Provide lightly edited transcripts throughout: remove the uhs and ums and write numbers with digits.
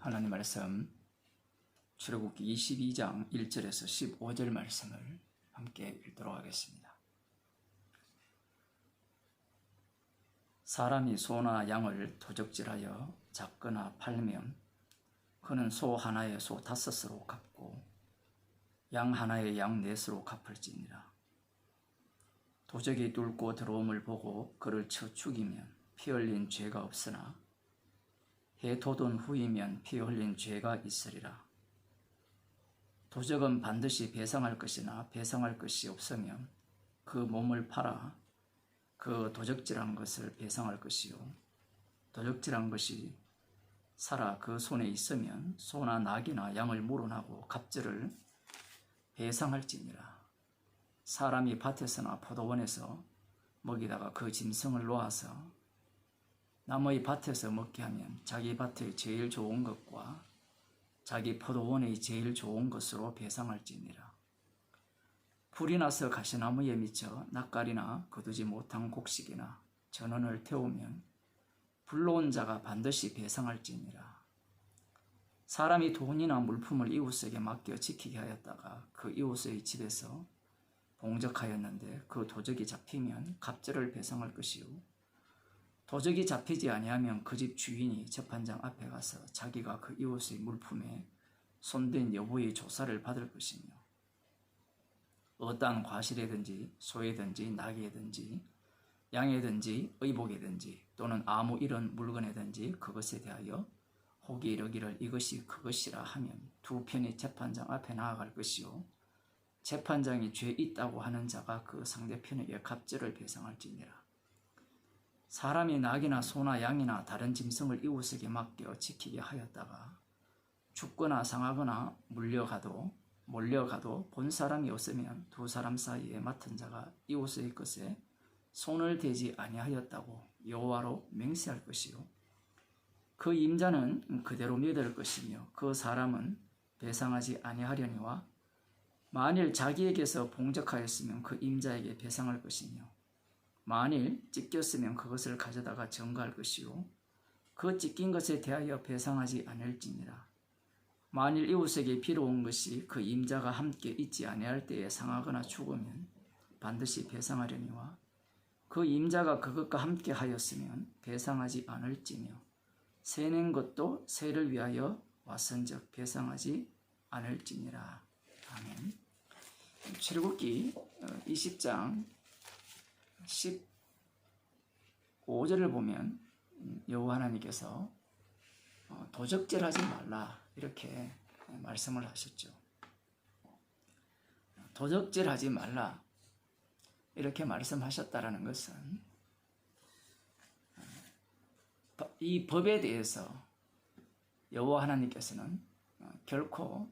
하나님 말씀 출애굽기 22장 1절에서 15절 말씀을 함께 읽도록 하겠습니다. 사람이 소나 양을 도적질하여 잡거나 팔면 그는 소 하나에 소 5섯으로 갚고 양 하나에 양 4섯으로 갚을지니라. 도적이 뚫고 들어옴을 보고 그를 쳐 죽이면 피 흘린 죄가 없으나 해 돋은 후이면 피 흘린 죄가 있으리라. 도적은 반드시 배상할 것이나 배상할 것이 없으면 그 몸을 팔아 그 도적질한 것을 배상할 것이요, 도적질한 것이 살아 그 손에 있으면 소나 낙이나 양을 물어나고 갑절을 배상할지니라. 사람이 밭에서나 포도원에서 먹이다가 그 짐승을 놓아서 남의 밭에서 먹게 하면 자기 밭의 제일 좋은 것과 자기 포도원의 제일 좋은 것으로 배상할지니라. 불이 나서 가시나무에 미쳐 낯가리나 거두지 못한 곡식이나 전원을 태우면 불러온 자가 반드시 배상할지니라. 사람이 돈이나 물품을 이웃에게 맡겨 지키게 하였다가 그 이웃의 집에서 봉적하였는데 그 도적이 잡히면 갑절을 배상할 것이요, 도적이 잡히지 아니하면 그 집 주인이 재판장 앞에 가서 자기가 그 이웃의 물품에 손댄 여부의 조사를 받을 것이며, 어떠한 과실이든지 소이든지 낙이든지 양이든지 의복이든지 또는 아무 이런 물건이든지 그것에 대하여 혹이 이르기를 이것이 그것이라 하면 두 편이 재판장 앞에 나아갈 것이요, 재판장이 죄 있다고 하는 자가 그 상대편에게 갑절을 배상할지니라. 사람이 낙이나 소나 양이나 다른 짐승을 이웃에게 맡겨 지키게 하였다가 죽거나 상하거나 몰려가도 본 사람이 없으면 두 사람 사이에 맡은 자가 이웃의 것에 손을 대지 아니하였다고 여호와로 맹세할 것이요, 그 임자는 그대로 믿을 것이며 그 사람은 배상하지 아니하려니와 만일 자기에게서 봉적하였으면 그 임자에게 배상할 것이며 만일 찢겼으면 그것을 가져다가 전가할 것이요, 그 찢긴 것에 대하여 배상하지 않을지니라. 만일 이웃에게 필요한 것이 그 임자가 함께 있지 아니할 때에 상하거나 죽으면 반드시 배상하려니와 그 임자가 그것과 함께 하였으면 배상하지 않을지며 세낸 것도 세를 위하여 왔은즉 배상하지 않을지니라. 아멘. 출애굽기 20장 15절을 보면 여호와 하나님께서 도적질하지 말라 이렇게 말씀을 하셨죠. 도적질하지 말라 이렇게 말씀하셨다라는 것은 이 법에 대해서 여호와 하나님께서는 결코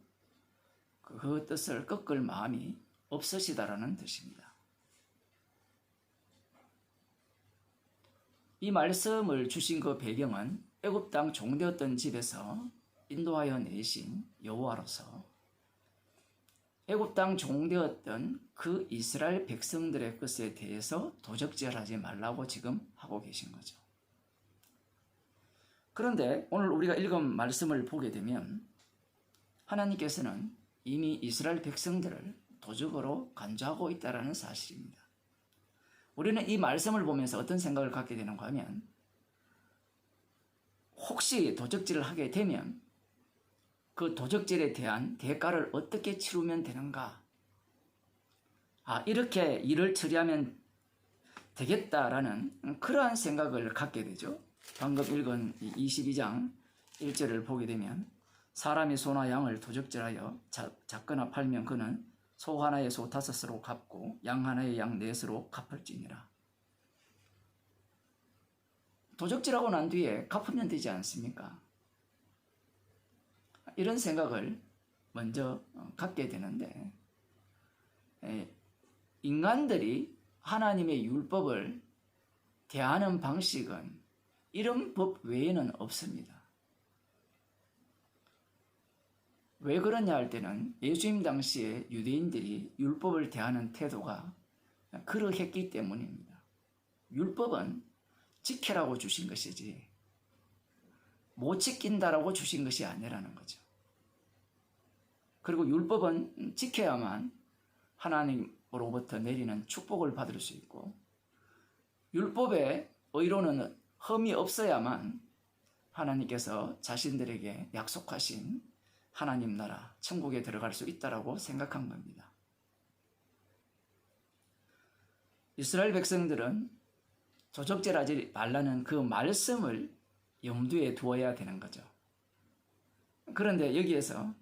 그 뜻을 꺾을 마음이 없으시다라는 뜻입니다. 이 말씀을 주신 그 배경은 애굽 땅 종되었던 집에서 인도하여 내신 여호와로서 애굽 땅 종되었던 그 이스라엘 백성들의 것에 대해서 도적질하지 말라고 지금 하고 계신 거죠. 그런데 오늘 우리가 읽은 말씀을 보게 되면 하나님께서는 이미 이스라엘 백성들을 도적으로 간주하고 있다는 사실입니다. 우리는 이 말씀을 보면서 어떤 생각을 갖게 되는가 하면 혹시 도적질을 하게 되면 그 도적질에 대한 대가를 어떻게 치르면 되는가, 이렇게 일을 처리하면 되겠다라는 그러한 생각을 갖게 되죠. 방금 읽은 22장 1절을 보게 되면 사람이 소나 양을 도적질하여 잡거나 팔면 그는 소 하나에 소 5섯으로 갚고 양 하나에 양 4섯으로 갚을지니라. 도적질하고 난 뒤에 갚으면 되지 않습니까? 이런 생각을 먼저 갖게 되는데, 인간들이 하나님의 율법을 대하는 방식은 이런 법 외에는 없습니다. 왜 그러냐 할 때는 예수님 당시에 유대인들이 율법을 대하는 태도가 그러했기 때문입니다. 율법은 지켜라고 주신 것이지 못 지킨다라고 주신 것이 아니라는 거죠. 그리고 율법은 지켜야만 하나님으로부터 내리는 축복을 받을 수 있고, 율법의 의로는 흠이 없어야만 하나님께서 자신들에게 약속하신 하나님 나라 천국에 들어갈 수 있다라고 생각한 겁니다. 이스라엘 백성들은 조적질하지 말라는 그 말씀을 염두에 두어야 되는 거죠. 그런데 여기에서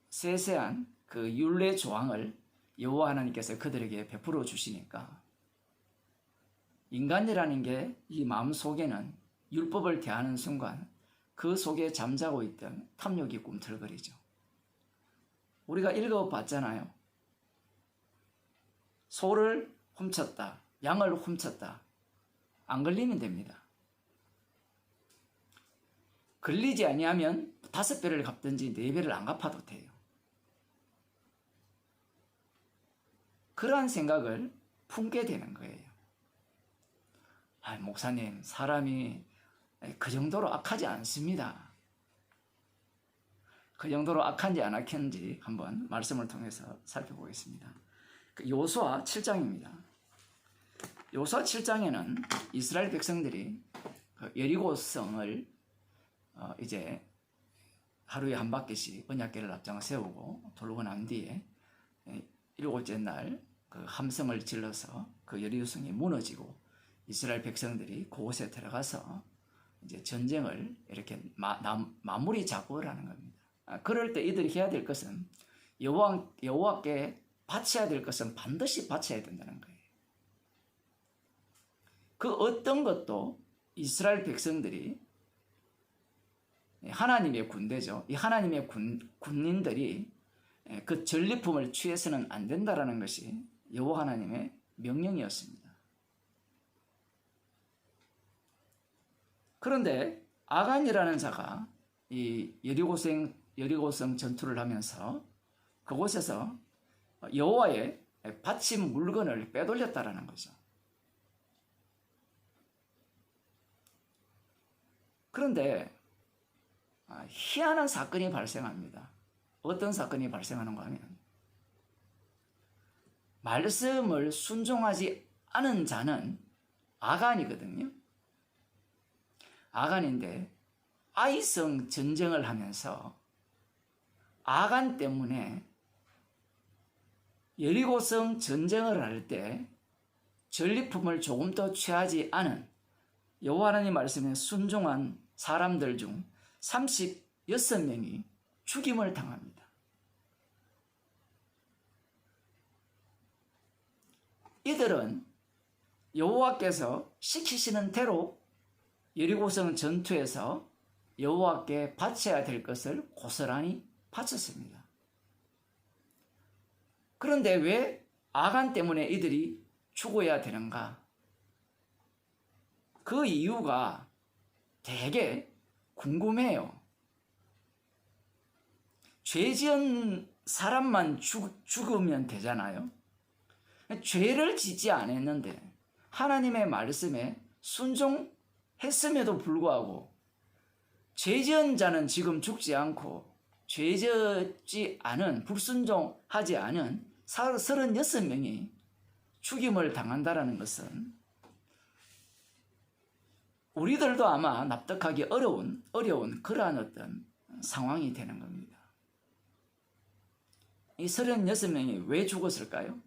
세세한 그 율례 조항을 여호와 하나님께서 그들에게 베풀어 주시니까 인간이라는 게 이 마음 속에는 율법을 대하는 순간 그 속에 잠자고 있던 탐욕이 꿈틀거리죠. 우리가 읽어봤잖아요. 소를 훔쳤다, 양을 훔쳤다. 안 걸리면 됩니다. 걸리지 아니하면 5배를 갚든지 4배를 안 갚아도 돼요. 그러한 생각을 품게 되는 거예요. 목사님, 사람이 그 정도로 악하지 않습니다. 그 정도로 악한지 안 악한지 한번 말씀을 통해서 살펴보겠습니다. 요수아 7장입니다. 요수아 7장에는 이스라엘 백성들이 여리고성을 이제 하루에 한 바퀴씩 언약궤를 앞장 세우고 돌고 난 뒤에 7째 날 그 함성을 질러서 그 여리고성이 무너지고 이스라엘 백성들이 그곳에 들어가서 이제 전쟁을 이렇게 마무리 작업을 하는 겁니다. 그럴 때 이들이 해야 될 것은 여호와께 바쳐야 될 것은 반드시 바쳐야 된다는 거예요. 그 어떤 것도 이스라엘 백성들이 하나님의 군대죠. 이 하나님의 군인들이 그 전리품을 취해서는 안 된다라는 것이 여호와 하나님의 명령이었습니다. 그런데 아간이라는 자가 이 여리고성 전투를 하면서 그곳에서 여호와의 바친 물건을 빼돌렸다라는 거죠. 그런데 희한한 사건이 발생합니다. 어떤 사건이 발생하는가 하면 말씀을 순종하지 않은 자는 아간이거든요. 아간인데 아이성 전쟁을 하면서 아간 때문에 여리고성 전쟁을 할 때 전리품을 조금 더 취하지 않은 여호와 하나님 말씀에 순종한 사람들 중 36명이 죽임을 당합니다. 이들은 여호와께서 시키시는 대로 여리고성 전투에서 여호와께 바쳐야 될 것을 고스란히 바쳤습니다. 그런데 왜 아간 때문에 이들이 죽어야 되는가? 그 이유가 되게 궁금해요. 죄 지은 사람만 죽으면 되잖아요. 죄를 짓지 않았는데 하나님의 말씀에 순종했음에도 불구하고 죄 지은 자는 지금 죽지 않고 죄 짓지 않은, 불순종하지 않은 36명이 죽임을 당한다는 것은 우리들도 아마 납득하기 어려운 그러한 어떤 상황이 되는 겁니다. 이 36명이 왜 죽었을까요?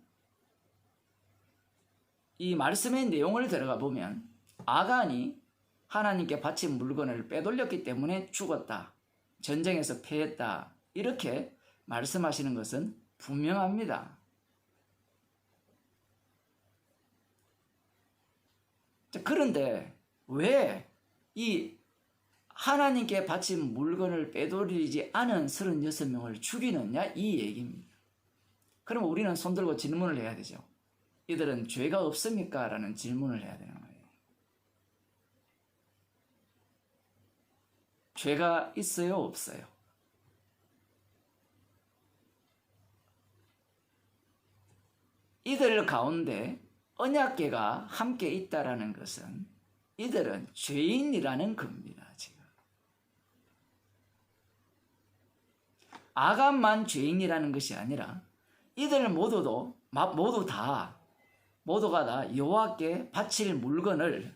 이 말씀의 내용을 들어가 보면 아간이 하나님께 바친 물건을 빼돌렸기 때문에 죽었다, 전쟁에서 패했다, 이렇게 말씀하시는 것은 분명합니다. 그런데 왜 이 하나님께 바친 물건을 빼돌리지 않은 36명을 죽이느냐, 이 얘기입니다. 그럼 우리는 손들고 질문을 해야 되죠. 이들은 죄가 없습니까? 라는 질문을 해야 되는 거예요. 죄가 있어요? 없어요? 이들 가운데 언약궤가 함께 있다라는 것은 이들은 죄인이라는 겁니다. 지금 아간만 죄인이라는 것이 아니라 이들 모두가 다 여호와께 바칠 물건을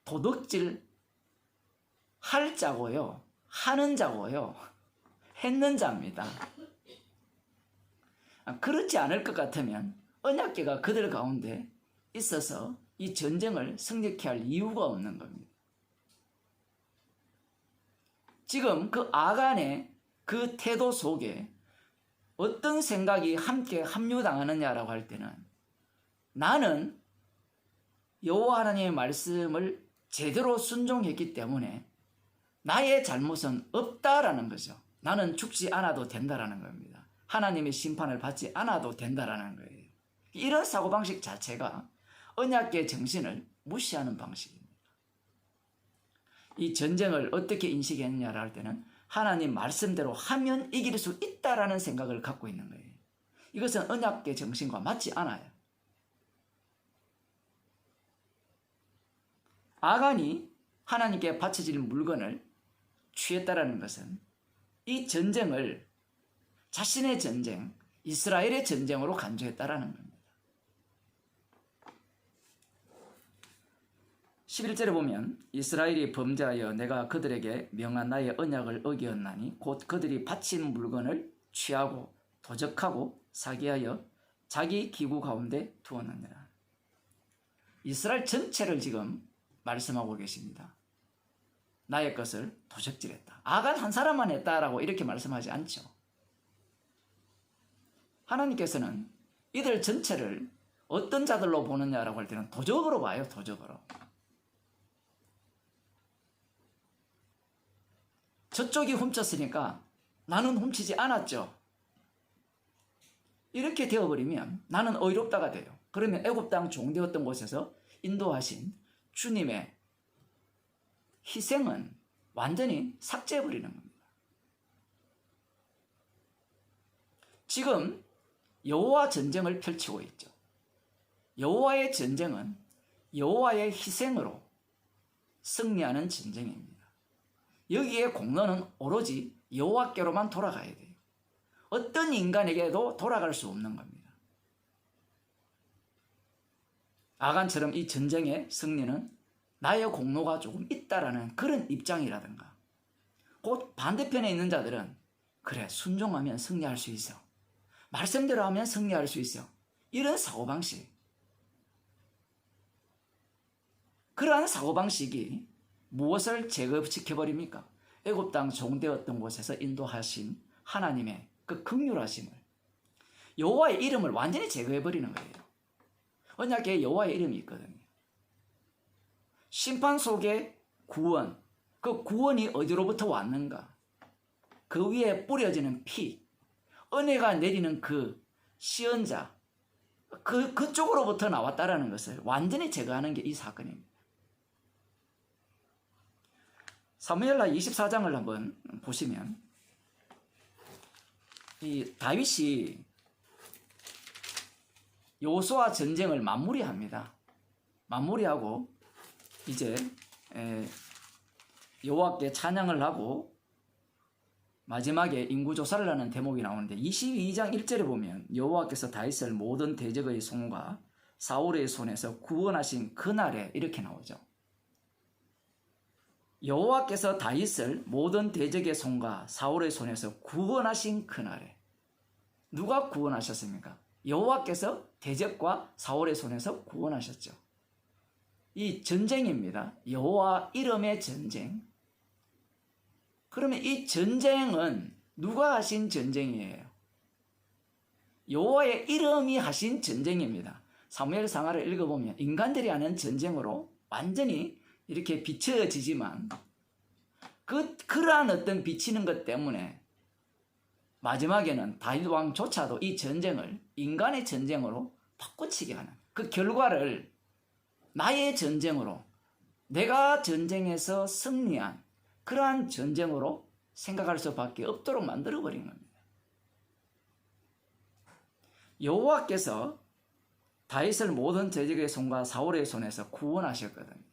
도둑질 할 자고요, 하는 자고요, 했는 자입니다. 그렇지 않을 것 같으면 언약궤가 그들 가운데 있어서 이 전쟁을 승리케 할 이유가 없는 겁니다. 지금 그 아간의 그 태도 속에 어떤 생각이 함께 합류당하느냐라고 할 때는, 나는 여호와 하나님의 말씀을 제대로 순종했기 때문에 나의 잘못은 없다라는 거죠. 나는 죽지 않아도 된다라는 겁니다. 하나님의 심판을 받지 않아도 된다라는 거예요. 이런 사고방식 자체가 언약궤 정신을 무시하는 방식입니다. 이 전쟁을 어떻게 인식했느냐를 할 때는 하나님 말씀대로 하면 이길 수 있다라는 생각을 갖고 있는 거예요. 이것은 언약궤 정신과 맞지 않아요. 아간이 하나님께 바쳐질 물건을 취했다라는 것은 이 전쟁을 자신의 전쟁, 이스라엘의 전쟁으로 간주했다라는 겁니다. 11절에 보면 이스라엘이 범죄하여 내가 그들에게 명한 나의 언약을 어기었나니 곧 그들이 바친 물건을 취하고 도적하고 사기하여 자기 기구 가운데 두었느니라. 이스라엘 전체를 지금 말씀하고 계십니다. 나의 것을 도적질했다. 아간 한 사람만 했다라고 이렇게 말씀하지 않죠. 하나님께서는 이들 전체를 어떤 자들로 보느냐라고 할 때는 도적으로 봐요. 도적으로. 저쪽이 훔쳤으니까 나는 훔치지 않았죠. 이렇게 되어버리면 나는 의롭다가 돼요. 그러면 애굽 땅 종되었던 곳에서 인도하신 주님의 희생은 완전히 삭제해버리는 겁니다. 지금 여호와 전쟁을 펼치고 있죠. 여호와의 전쟁은 여호와의 희생으로 승리하는 전쟁입니다. 여기에 공로는 오로지 여호와께로만 돌아가야 돼요. 어떤 인간에게도 돌아갈 수 없는 겁니다. 아간처럼 이 전쟁의 승리는 나의 공로가 조금 있다라는 그런 입장이라든가, 곧 반대편에 있는 자들은 그래, 순종하면 승리할 수 있어, 말씀대로 하면 승리할 수 있어, 이런 사고방식, 그러한 사고방식이 무엇을 제거시켜버립니까? 애굽 땅 종되었던 곳에서 인도하신 하나님의 그 긍휼하심을, 여호와의 이름을 완전히 제거해버리는 거예요. 언약궤에 여호와의 이름이 있거든요. 심판 속의 구원, 그 구원이 어디로부터 왔는가? 그 위에 뿌려지는 피, 은혜가 내리는 그 시언자, 그쪽으로부터 나왔다라는 것을 완전히 제거하는 게 이 사건입니다. 사무엘하 24장을 한번 보시면, 이 다윗이 여호수아 전쟁을 마무리합니다. 마무리하고 이제 여호와께 찬양을 하고 마지막에 인구조사를 하는 대목이 나오는데, 22장 1절에 보면 여호와께서 다윗을 모든 대적의 손과 사울의 손에서 구원하신 그날에, 이렇게 나오죠. 여호와께서 다윗을 모든 대적의 손과 사울의 손에서 구원하신 그날에, 누가 구원하셨습니까? 여호와께서 대적과 사울의 손에서 구원하셨죠. 이 전쟁입니다. 여호와 이름의 전쟁. 그러면 이 전쟁은 누가 하신 전쟁이에요? 여호와의 이름이 하신 전쟁입니다. 사무엘 상하를 읽어보면 인간들이 하는 전쟁으로 완전히 이렇게 비춰지지만, 그러한 어떤 비치는 것 때문에 마지막에는 다윗 왕조차도 이 전쟁을 인간의 전쟁으로 바꿔치게 하는, 그 결과를 나의 전쟁으로, 내가 전쟁에서 승리한 그러한 전쟁으로 생각할 수밖에 없도록 만들어버린 겁니다. 여호와께서 다윗을 모든 대적의 손과 사울의 손에서 구원하셨거든요.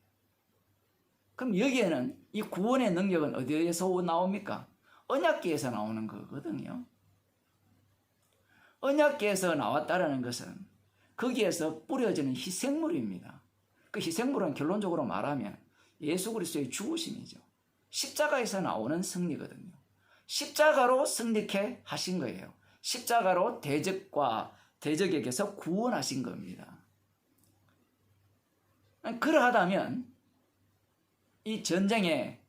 그럼 여기에는 이 구원의 능력은 어디에서 나옵니까? 언약궤에서 나오는 거거든요. 언약궤에서 나왔다라는 것은 거기에서 뿌려지는 희생물입니다. 그 희생물은 결론적으로 말하면 예수 그리스도의 죽으심이죠. 십자가에서 나오는 승리거든요. 십자가로 승리케 하신 거예요. 십자가로 대적에게서 구원하신 겁니다. 그러하다면 이 전쟁의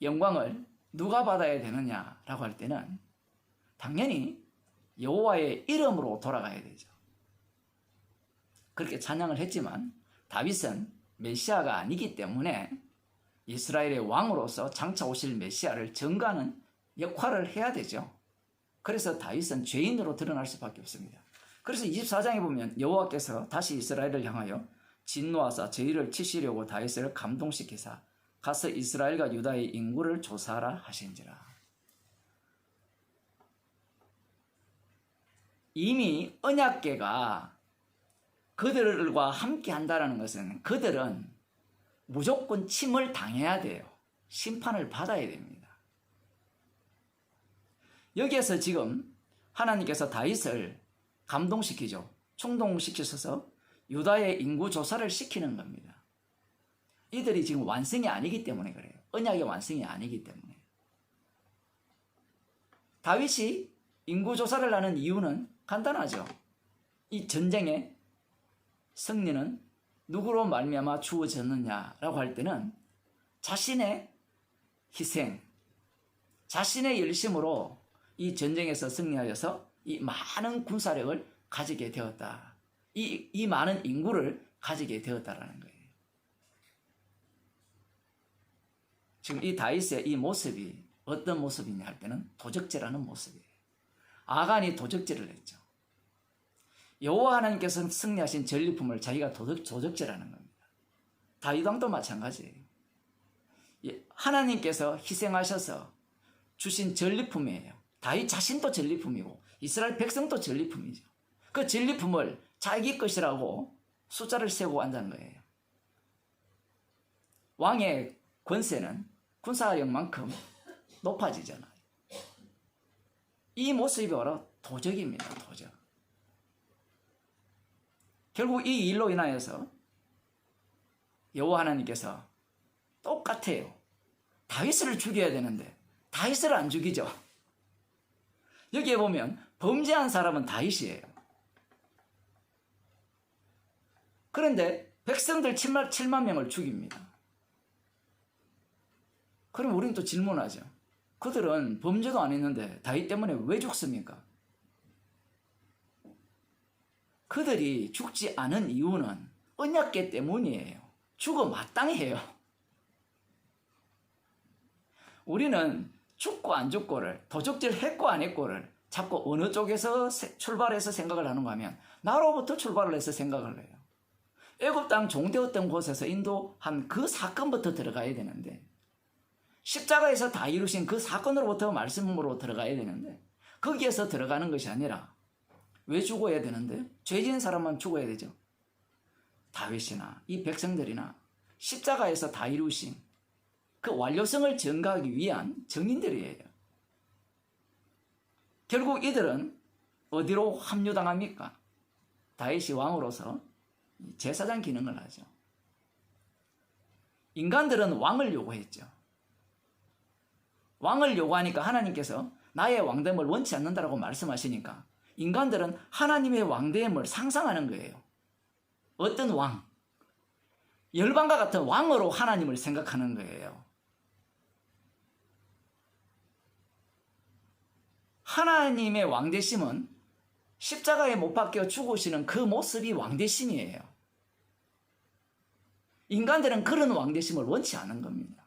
영광을 누가 받아야 되느냐라고 할 때는 당연히 여호와의 이름으로 돌아가야 되죠. 그렇게 찬양을 했지만 다윗은 메시아가 아니기 때문에 이스라엘의 왕으로서 장차 오실 메시아를 전가하는 역할을 해야 되죠. 그래서 다윗은 죄인으로 드러날 수밖에 없습니다. 그래서 24장에 보면 여호와께서 다시 이스라엘을 향하여 진노하사 저희를 치시려고 다윗을 감동시키사 가서 이스라엘과 유다의 인구를 조사하라 하신지라. 이미 언약궤가 그들과 함께 한다는 것은 그들은 무조건 침을 당해야 돼요. 심판을 받아야 됩니다. 여기에서 지금 하나님께서 다윗을 감동시키죠. 충동시키셔서 유다의 인구 조사를 시키는 겁니다. 이들이 지금 완성이 아니기 때문에 그래요. 언약의 완성이 아니기 때문에. 다윗이 인구 조사를 하는 이유는 간단하죠. 이 전쟁의 승리는 누구로 말미암아 주어졌느냐라고 할 때는 자신의 희생, 자신의 열심으로 이 전쟁에서 승리하여서 이 많은 군사력을 가지게 되었다. 이 많은 인구를 가지게 되었다라는 거예요. 지금 이 다윗의 이 모습이 어떤 모습이냐 할 때는 도적질하는 모습이에요. 아간이 도적질을 했죠. 여호와 하나님께서 승리하신 전리품을 자기가 도적질하는 겁니다. 다윗 왕도 마찬가지예요. 하나님께서 희생하셔서 주신 전리품이에요. 다윗 자신도 전리품이고 이스라엘 백성도 전리품이죠. 그 전리품을 자기 것이라고 숫자를 세고 앉은 거예요. 왕의 권세는 군사력만큼 높아지잖아요. 이 모습이 바로 도적입니다. 도적. 결국 이 일로 인하여서 여호와 하나님께서 똑같아요. 다윗을 죽여야 되는데 다윗을 안 죽이죠. 여기에 보면 범죄한 사람은 다윗이에요. 그런데 백성들 7만 명을 죽입니다. 그럼 우리는 또 질문하죠. 그들은 범죄도 안 했는데 다윗 때문에 왜 죽습니까? 그들이 죽지 않은 이유는 언약궤 때문이에요. 죽어 마땅히 해요. 우리는 죽고 안 죽고를, 도적질 했고 안 했고를 자꾸 어느 쪽에서 출발해서 생각을 하는가 하면 나로부터 출발을 해서 생각을 해요. 애굽 땅 종되었던 곳에서 인도한 그 사건부터 들어가야 되는데 십자가에서 다 이루신 그 사건으로부터 말씀으로 들어가야 되는데 거기에서 들어가는 것이 아니라 왜 죽어야 되는데? 죄 지은 사람만 죽어야 되죠. 다윗이나 이 백성들이나 십자가에서 다 이루신 그 완료성을 증가하기 위한 증인들이에요. 결국 이들은 어디로 합류당합니까? 다윗이 왕으로서 제사장 기능을 하죠. 인간들은 왕을 요구했죠. 왕을 요구하니까 하나님께서 나의 왕됨을 원치 않는다라고 말씀하시니까 인간들은 하나님의 왕됨을 상상하는 거예요. 어떤 왕? 열방과 같은 왕으로 하나님을 생각하는 거예요. 하나님의 왕되심은 십자가에 못 박혀 죽으시는 그 모습이 왕되심이에요. 인간들은 그런 왕되심을 원치 않은 겁니다.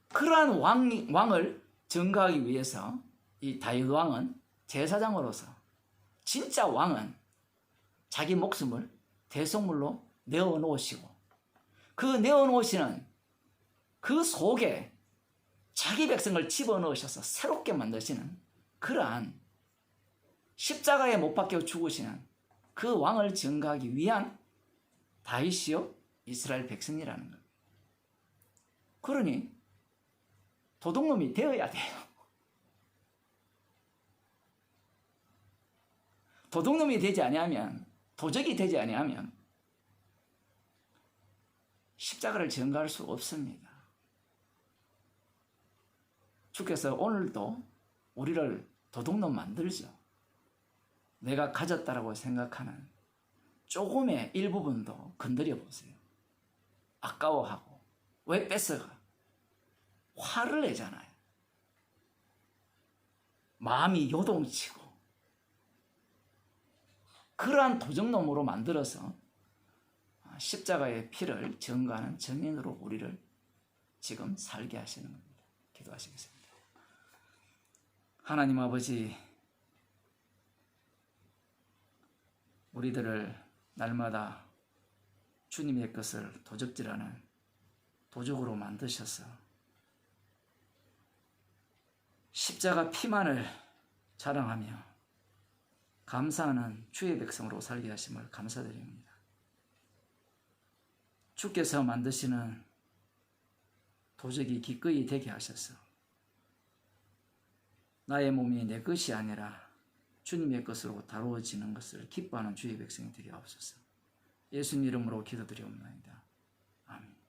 그러한 왕을 증거하기 위해서 이 다윗 왕은 제사장으로서 진짜 왕은 자기 목숨을 대속물로 내어놓으시고 그 내어놓으시는 그 속에 자기 백성을 집어넣으셔서 새롭게 만드시는 그러한 십자가에 못 박혀 죽으시는 그 왕을 증거하기 위한 다윗이요 이스라엘 백성이라는 겁니다. 그러니 도둑놈이 되어야 돼요. 도둑놈이 되지 아니하면, 도적이 되지 아니하면 십자가를 전가할 수 없습니다. 주께서 오늘도 우리를 도둑놈 만들죠. 내가 가졌다라고 생각하는 조금의 일부분도 건드려 보세요. 아까워하고 왜 뺏어가? 화를 내잖아요. 마음이 요동치고 그러한 도적놈으로 만들어서 십자가의 피를 증거하는 증인으로 우리를 지금 살게 하시는 겁니다. 기도하시겠습니다. 하나님 아버지, 우리들을 날마다 주님의 것을 도적질하는 도적으로 만드셔서 십자가 피만을 자랑하며 감사하는 주의 백성으로 살게 하심을 감사드립니다. 주께서 만드시는 도적이 기꺼이 되게 하셔서 나의 몸이 내 것이 아니라 주님의 것으로 다루어지는 것을 기뻐하는 주의 백성이 되게 하옵소서. 예수님 이름으로 기도드리옵나이다. 아멘.